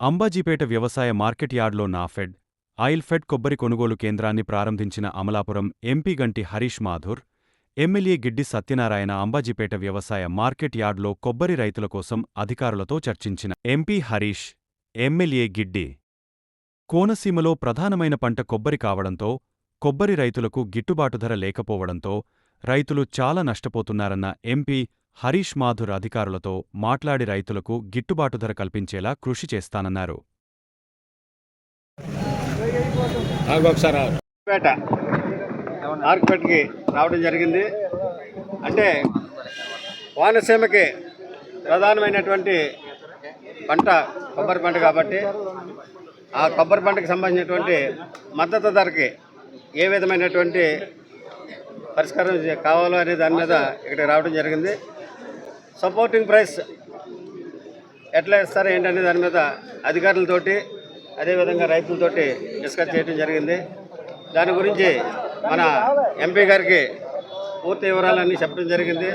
అంబాజీపేట వ్యవసాయ మార్కెట్ యార్డ్లో నాఫెడ్, ఆయిల్ఫెడ్ కొబ్బరి కొనుగోలు కేంద్రాన్ని ప్రారంభించిన అమలాపురం ఎంపీ గంటి హరీష్ మాథుర్, ఎమ్మెల్యే గిడ్డి సత్యనారాయణ అంబాజీపేట వ్యవసాయ మార్కెట్ యార్డ్లో కొబ్బరి రైతుల కోసం అధికారులతో చర్చించిన ఎంపీ హరీష్, ఎమ్మెల్యే గిడ్డి. కోనసీమలో ప్రధానమైన పంట కొబ్బరి కావడంతో, కొబ్బరి రైతులకు గిట్టుబాటు ధర లేకపోవడంతో రైతులు చాలా నష్టపోతున్నారన్న ఎంపీ హరీష్ మాథుర్ అధికారులతో మాట్లాడి రైతులకు గిట్టుబాటు ధర కల్పించేలా కృషి చేస్తానన్నారు. మార్కెట్కి రావడం జరిగింది. అంటే కోనసీమకి ప్రధానమైనటువంటి పంట కొబ్బరి పంట కాబట్టి ఆ కొబ్బరి పంటకు సంబంధించినటువంటి మద్దతు ధరకి ఏ విధమైనటువంటి పరిష్కారం కావాలో అనే దాని మీద ఇక్కడికి రావడం జరిగింది. సపోర్టింగ్ ప్రైస్ ఎట్లా ఇస్తారో ఏంటనే దాని మీద అధికారులతోటి అదేవిధంగా రైతులతోటి డిస్కస్ చేయడం జరిగింది. దాని గురించి మన ఎంపీ గారికి పూర్తి వివరాలన్నీ చెప్పడం జరిగింది.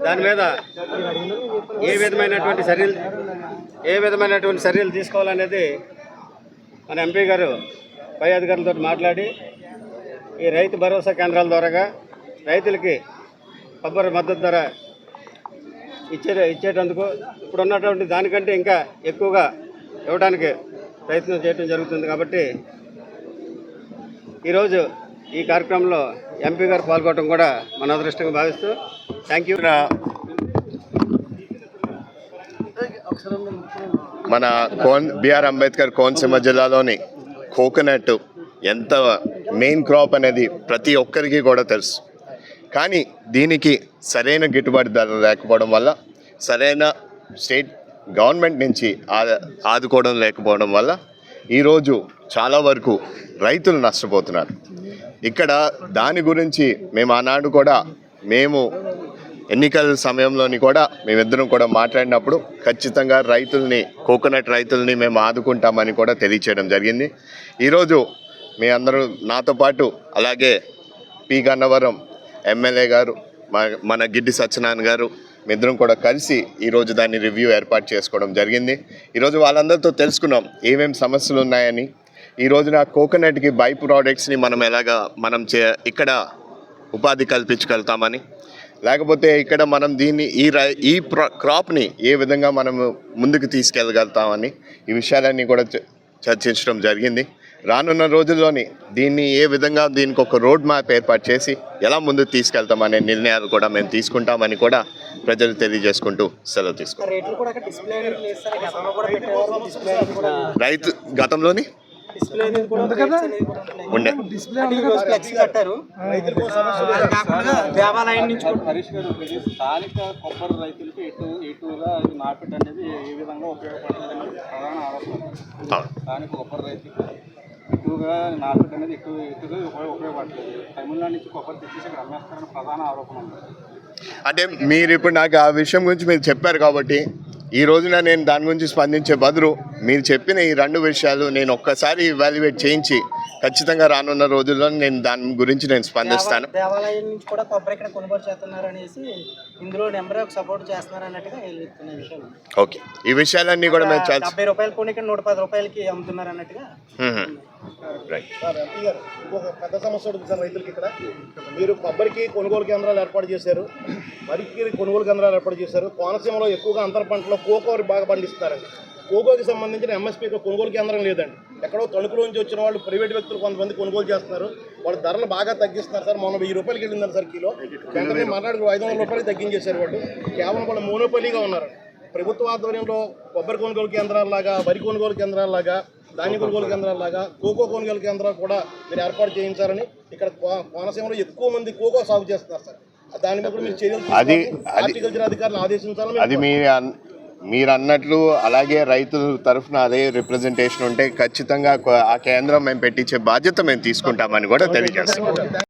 దాని మీద ఏ విధమైనటువంటి చర్యలు తీసుకోవాలనేది మన ఎంపీ గారు పై అధికారులతో మాట్లాడి ఈ రైతు భరోసా కేంద్రాల ద్వారాగా రైతులకి కొబ్బరి మద్దతు ధర ఇచ్చేటందుకు ఇప్పుడు ఉన్నటువంటి దానికంటే ఇంకా ఎక్కువగా ఇవ్వడానికి ప్రయత్నం చేయడం జరుగుతుంది. కాబట్టి ఈరోజు ఈ కార్యక్రమంలో ఎంపీ గారు పాల్గొనడం కూడా మన అదృష్టంగా భావిస్తూ థ్యాంక్ యూ. మన బిఆర్ అంబేద్కర్ కోనసీమ జిల్లాలోని కోకోనట్ ఎంత మెయిన్ క్రాప్ అనేది ప్రతి ఒక్కరికి కూడా తెలుసు. కానీ దీనికి సరైన గిట్టుబాటు ధర లేకపోవడం వల్ల, సరైన స్టేట్ గవర్నమెంట్ నుంచి ఆదుకోవడం లేకపోవడం వల్ల ఈరోజు చాలా వరకు రైతులు నష్టపోతున్నారు. ఇక్కడ దాని గురించి మేము ఆనాడు కూడా ఎన్నికల సమయంలోని కూడా మేమిద్దరం కూడా మాట్లాడినప్పుడు ఖచ్చితంగా కోకోనట్ రైతుల్ని మేము ఆదుకుంటామని కూడా తెలియచేయడం జరిగింది. ఈరోజు మీ అందరూ నాతో పాటు అలాగే పి గన్నవరం ఎమ్మెల్యే గారు, మన గిడ్డి సత్యనారాయణ గారు మిద్దరం కూడా కలిసి ఈరోజు దాన్ని రివ్యూ ఏర్పాటు చేసుకోవడం జరిగింది. ఈరోజు వాళ్ళందరితో తెలుసుకున్నాం ఏమేమి సమస్యలు ఉన్నాయని. ఈ రోజున కోకోనట్కి బై ప్రోడక్ట్స్ని మనం ఇక్కడ ఉపాధి కల్పించగలుగుతామని, లేకపోతే ఇక్కడ మనం దీన్ని ఈ క్రాప్ని ఏ విధంగా మనము ముందుకు తీసుకెళ్ళగలుగుతామని ఈ విషయాలన్నీ కూడా చర్చించడం జరిగింది. రానున్న రోజుల్లోని దీనికి ఒక రోడ్ మ్యాప్ ఏర్పాటు చేసి ఎలా ముందుకు తీసుకెళ్తామనే నిర్ణయాలు కూడా మేము తీసుకుంటామని కూడా ప్రజలు తెలియజేసుకుంటూ సెలవు తీసుకుంటాం. రైతు గతంలోని ఉండే స్థానిక కొబ్బరి రైతులకి ఎటుగా మార్కెట్ అనేది ఏ విధంగా ఉపయోగపడుతుందని ప్రధాన ఆలోచన. స్థానిక కొబ్బరి రైతులకు ఎక్కువగా మార్కెట్ అనేది ఎక్కువగా ఉపయోగపడుతుంది. తమిళనాడు నుంచి కొబ్బరి తెచ్చేసి ఇక్కడ అమ్మేస్తారని ప్రధాన ఆరోపణ ఉంది. అంటే మీరు ఇప్పుడు నాకు ఆ విషయం గురించి మీరు చెప్పారు కాబట్టి ఈ రోజున నేను దాని గురించి స్పందించే బదులు మీరు చెప్పిన ఈ రెండు విషయాలు నేను ఒక్కసారి ఇవాల్యుయేట్ చేయించి ఖచ్చితంగా రానున్న రోజుల్లో నేను దాని గురించి స్పందిస్తాను. దేవాలయం నుంచి కూడా కొబ్బరి ఇక్కడ కొనుగోలు చేస్తున్నారు అనేసి ఇందులో నెంబర్ సపోర్ట్ చేస్తున్నారు అన్నట్టుగా విషయం. ఓకే, ఈ విషయాలన్నీ కూడా మేము 70 రూపాయలు కొని ఇక్కడ 110 రూపాయలకి అమ్ముతున్నారు అన్నట్టుగా. ఇంకొక పెద్ద సమస్య ఉంటుంది సార్ రైతులకి. ఇక్కడ మీరు కొబ్బరికి కొనుగోలు కేంద్రాలు ఏర్పాటు చేశారు, వరికి కొనుగోలు కేంద్రాలు ఏర్పాటు చేశారు. కోనసీమలో ఎక్కువగా అంతర పంటలో కోకో బాగా పండిస్తారండి. కోకోకి సంబంధించిన ఎంఎస్పీ కొనుగోలు కేంద్రం లేదండి. ఎక్కడో తణుకులో నుంచి వచ్చిన వాళ్ళు ప్రైవేట్ వ్యక్తులు కొంతమంది కొనుగోలు చేస్తున్నారు. వాళ్ళు ధరలు బాగా తగ్గిస్తున్నారు సార్. మొన్న 1000 రూపాయలకి వెళ్ళిందని సార్ కిలో. వెంటనే మాట్లాడి 500 రూపాయలకి తగ్గించేశారు వాళ్ళు. కేవలం వాళ్ళు మోనోపల్లీగా ఉన్నారు. ప్రభుత్వ ఆధ్వర్యంలో కొబ్బరి కొనుగోలు కేంద్రాలలాగా, వరి కొనుగోలు కేంద్రాలలాగా, ధాన్య కొనుగోలు కేంద్రాలలాగా కోకో కొనుగోలు కేంద్రాలు కూడా మీరు ఏర్పాటు చేయించారని ఇక్కడ కోనసీమలో ఎక్కువ మంది కోకో సాగు చేస్తున్నారు సార్. దాని మీద కూడా మీరు చర్యలు హార్టికల్చర్ అధికారులను ఆదేశించాలని. అది మీరు అన్నట్లు అలాగే రైతుల తరఫున అదే రిప్రజెంటేషన్ ఉంటే ఖచ్చితంగా ఆ కేంద్రం మేము పెట్టించే బాధ్యత మేము తీసుకుంటామని కూడా తెలియజేస్తాం.